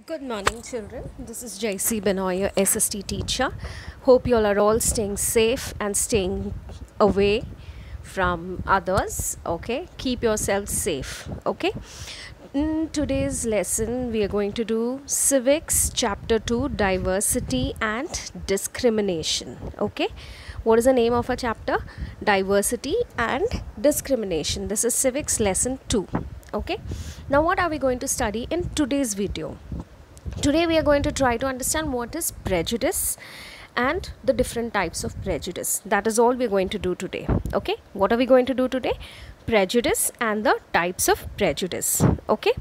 Good morning, children. This is JC Benoy, your SST teacher. Hope you all are all staying safe and staying away from others. Okay, keep yourself safe. Okay, in today's lesson, we are going to do Civics, Chapter 2, Diversity and Discrimination. Okay, what is the name of a chapter? Diversity and Discrimination. This is Civics Lesson 2. Okay, now what are we going to study in today's video? Today we are going to try to understand what is prejudice and the different types of prejudice. That is all we are going to do today. Okay, what are we going to do today? Prejudice and the types of prejudice. Okay,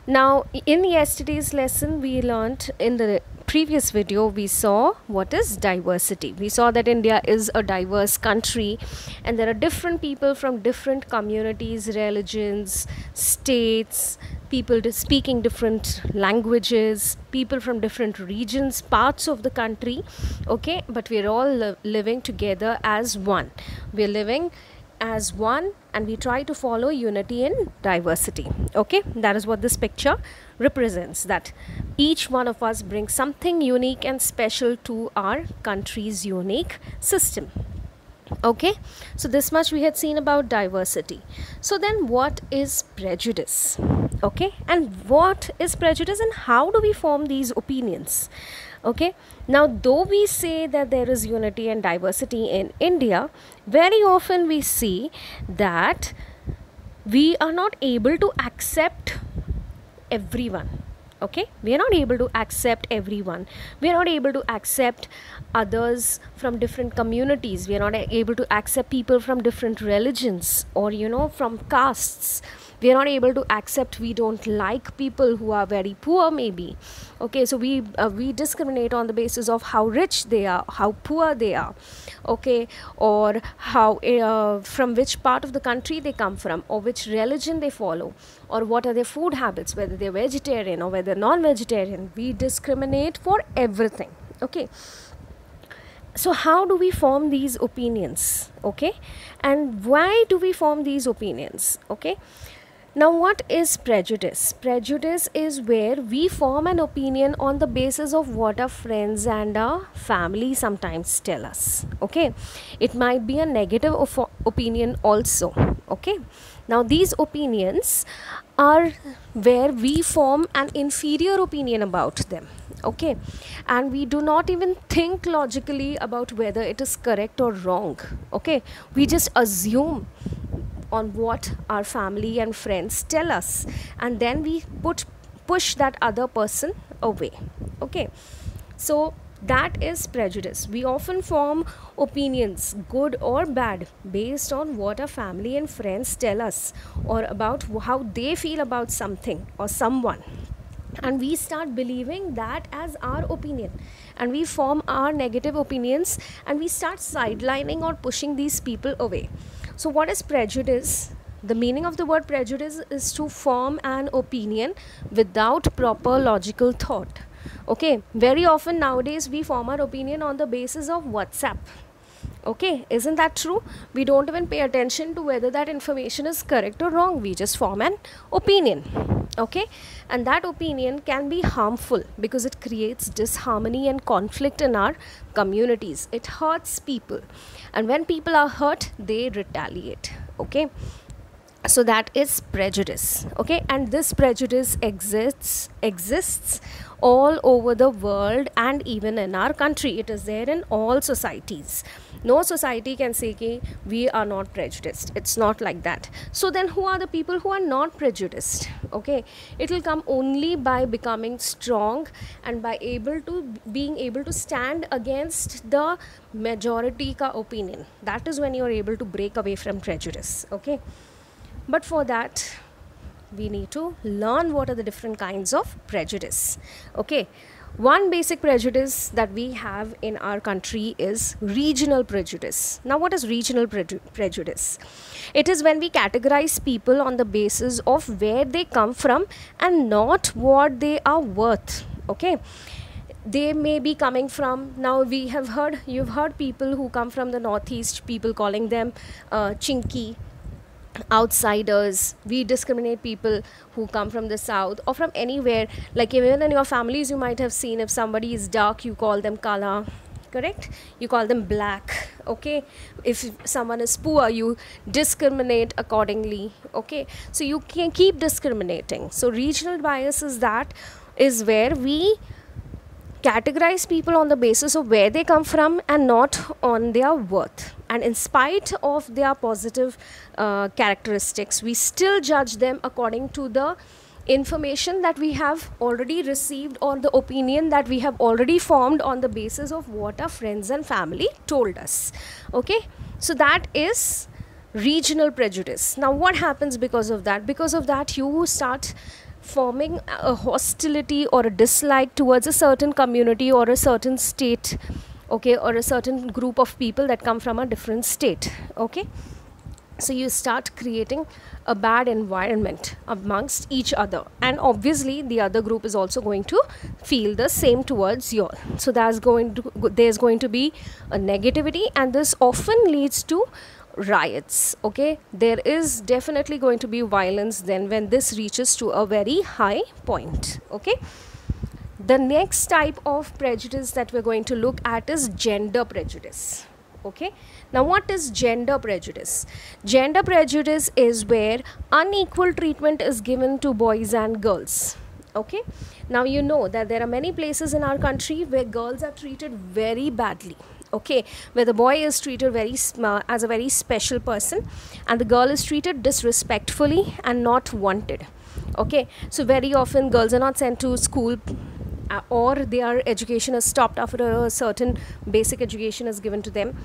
now in yesterday's lesson we learned, in the previous video we saw what is diversity. We saw that India is a diverse country and there are different people from different communities, religions, states, people speaking different languages, people from different regions, parts of the country. Okay, but we're all living together as one. We're living as one and we try to follow unity in diversity. Okay, that is what this picture represents, that each one of us brings something unique and special to our country's unique system. Okay, so this much we had seen about diversity. So then what is prejudice? Okay, and what is prejudice and how do we form these opinions? Okay, now though we say that there is unity and diversity in India, very often we see that we are not able to accept everyone. Okay, we are not able to accept everyone. We are not able to accept others from different communities. We are not able to accept people from different religions or from castes. We are not able to accept, we don't like people who are very poor maybe. Okay, so we discriminate on the basis of how rich they are, how poor they are. Okay, or how from which part of the country they come from, or which religion they follow, or what are their food habits, whether they're vegetarian or whether non-vegetarian. We discriminate for everything. Okay, so how do we form these opinions? Okay, and why do we form these opinions? Okay, now what is prejudice? Prejudice is where we form an opinion on the basis of what our friends and our family sometimes tell us. Okay, it might be a negative opinion also. Okay, now these opinions are where we form an inferior opinion about them. Okay, and we do not even think logically about whether it is correct or wrong. Okay, we just assume on what our family and friends tell us, and then we push that other person away. Okay, so that is prejudice. We often form opinions, good or bad, based on what our family and friends tell us or about how they feel about something or someone, and we start believing that as our opinion, and we form our negative opinions and we start sidelining or pushing these people away. So what is prejudice? The meaning of the word prejudice is to form an opinion without proper logical thought. Okay, very often nowadays we form our opinion on the basis of WhatsApp. Okay, isn't that true? We don't even pay attention to whether that information is correct or wrong. We just form an opinion. Okay, and that opinion can be harmful because it creates disharmony and conflict in our communities. It hurts people, and when people are hurt, they retaliate. Okay, so that is prejudice. Okay, and this prejudice exists all over the world and even in our country. It is there in all societies. No society can say ki we are not prejudiced. It's not like that. So then who are the people who are not prejudiced? Okay, it will come only by becoming strong and by being able to stand against the majority ka opinion. That is when you are able to break away from prejudice. Okay, but for that we need to learn what are the different kinds of prejudice. Okay, one basic prejudice that we have in our country is regional prejudice. Now what is regional prejudice? It is when we categorize people on the basis of where they come from and not what they are worth. Okay, they may be coming from, now you've heard people who come from the northeast, people calling them chinky, outsiders, we discriminate people who come from the south or from anywhere. Like even in your families you might have seen, if somebody is dark you call them kala, correct, you call them black. Okay, if someone is poor you discriminate accordingly. Okay, so you can keep discriminating. So regional bias is that, is where we categorize people on the basis of where they come from and not on their worth. And in spite of their positive characteristics, we still judge them according to the information that we have already received or the opinion that we have already formed on the basis of what our friends and family told us. Okay, so that is regional prejudice. Now what happens because of that? Because of that you start forming a hostility or a dislike towards a certain community or a certain state, okay, or a certain group of people that come from a different state. Okay, so you start creating a bad environment amongst each other, and obviously the other group is also going to feel the same towards you. So there's going to be a negativity, and this often leads to riots. Okay, there is definitely going to be violence then when this reaches to a very high point. Okay, the next type of prejudice that we're going to look at is gender prejudice. Okay, now what is gender prejudice? Gender prejudice is where unequal treatment is given to boys and girls. Okay, now you know that there are many places in our country where girls are treated very badly. Okay, where the boy is treated as a very special person, and the girl is treated disrespectfully and not wanted. Okay, so very often girls are not sent to school, or their education is stopped after a certain basic education is given to them.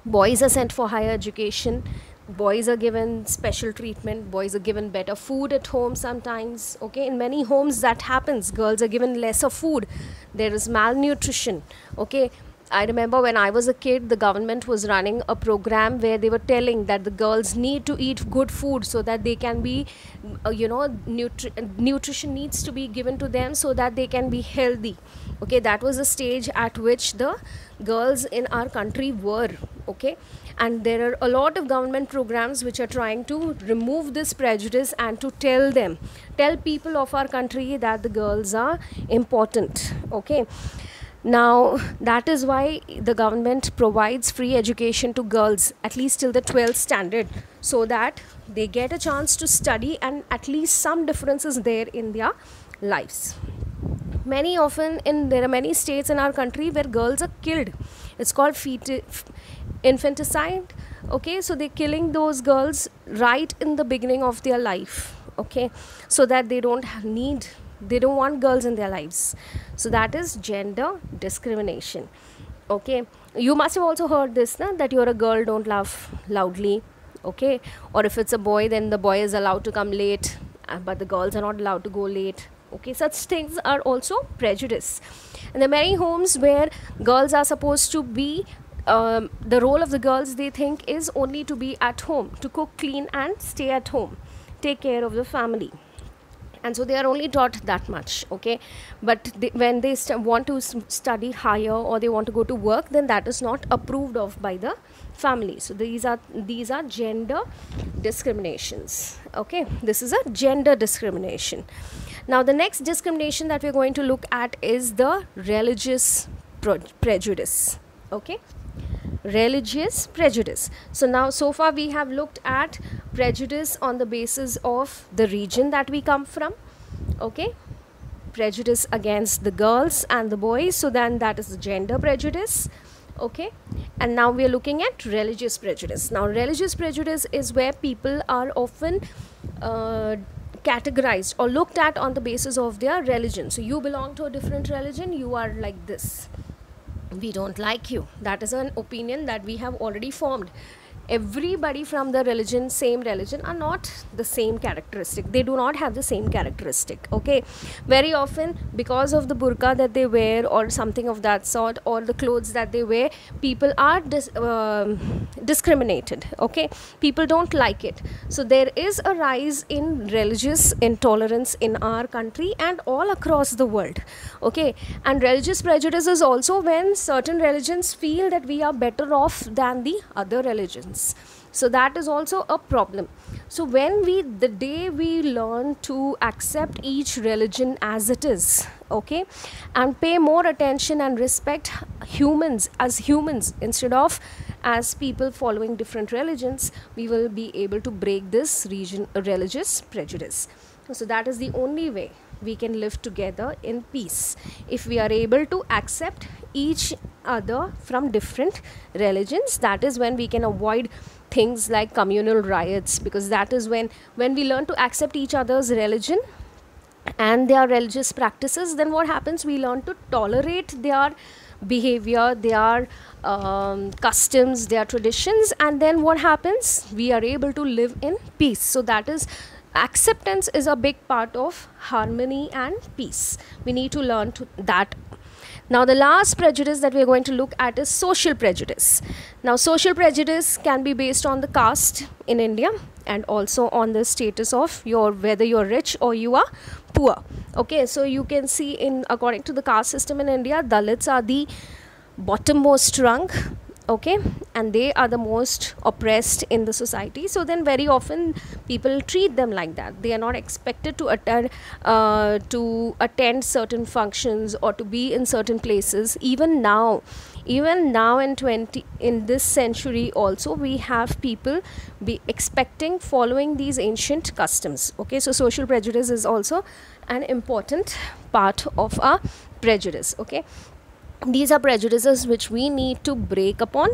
Boys are sent for higher education. Boys are given special treatment. Boys are given better food at home sometimes. Okay, in many homes that happens. Girls are given lesser food. There is malnutrition. Okay, I remember when I was a kid, the government was running a program where they were telling that the girls need to eat good food so that they can be, nutrition needs to be given to them so that they can be healthy. Okay, that was the stage at which the girls in our country were. Okay, and there are a lot of government programs which are trying to remove this prejudice and to tell people of our country that the girls are important. Okay, now that is why the government provides free education to girls at least till the 12th standard, so that they get a chance to study and at least some difference is there in their lives. There are many states in our country where girls are killed. It's called infanticide. Okay, so they're killing those girls right in the beginning of their life. Okay, so that they don't want girls in their lives. So that is gender discrimination. Okay, you must have also heard this, that you're a girl, don't laugh loudly. Okay, or if it's a boy, then the boy is allowed to come late, but the girls are not allowed to go late. Okay, such things are also prejudice. And there are many homes where girls are supposed to be, the role of the girls they think is only to be at home, to cook, clean and stay at home, take care of the family. And so they are only taught that much. Okay, but when they want to study higher or they want to go to work, then that is not approved of by the family. So these are gender discriminations. Okay, this is a gender discrimination. Now the next discrimination that we're going to look at is the religious prejudice. Okay, religious prejudice. So far we have looked at prejudice on the basis of the region that we come from. Okay, prejudice against the girls and the boys, so then that is the gender prejudice. Okay, and now we are looking at religious prejudice. Now religious prejudice is where people are often categorized or looked at on the basis of their religion. So you belong to a different religion, you are like this, we don't like you. That is an opinion that we have already formed. Everybody from the same religion are not the same characteristic. They do not have the same characteristic. Okay, very often because of the burqa that they wear or something of that sort, or the clothes that they wear, people are discriminated. Okay, people don't like it. So there is a rise in religious intolerance in our country and all across the world. Okay, and religious prejudice is also when certain religions feel that we are better off than the other religions. So that is also a problem. So the day we learn to accept each religion as it is, okay, and pay more attention and respect humans as humans instead of as people following different religions, we will be able to break this religious prejudice. So that is the only way we can live together in peace, if we are able to accept each other from different religions. That is when we can avoid things like communal riots, because that is when we learn to accept each other's religion and their religious practices, then what happens, we learn to tolerate their behavior, their customs, their traditions, and then what happens, we are able to live in peace. So that is, acceptance is a big part of harmony and peace. We need to learn to that. Now the last prejudice that we are going to look at is social prejudice. Now social prejudice can be based on the caste in India and also on the status of whether you're rich or you are poor. Okay, so you can see, in according to the caste system in India, Dalits are the bottommost rung, okay, and they are the most oppressed in the society. So then very often people treat them like that. They are not expected to attend certain functions or to be in certain places. Even now in this century also, we have people be expecting following these ancient customs. Okay, so social prejudice is also an important part of our prejudice. Okay, these are prejudices which we need to break upon,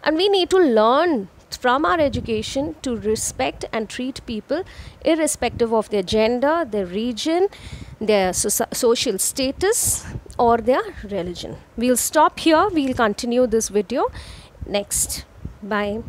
and we need to learn from our education to respect and treat people irrespective of their gender, their region, their social status, or their religion. We'll stop here. We'll continue this video next. Bye.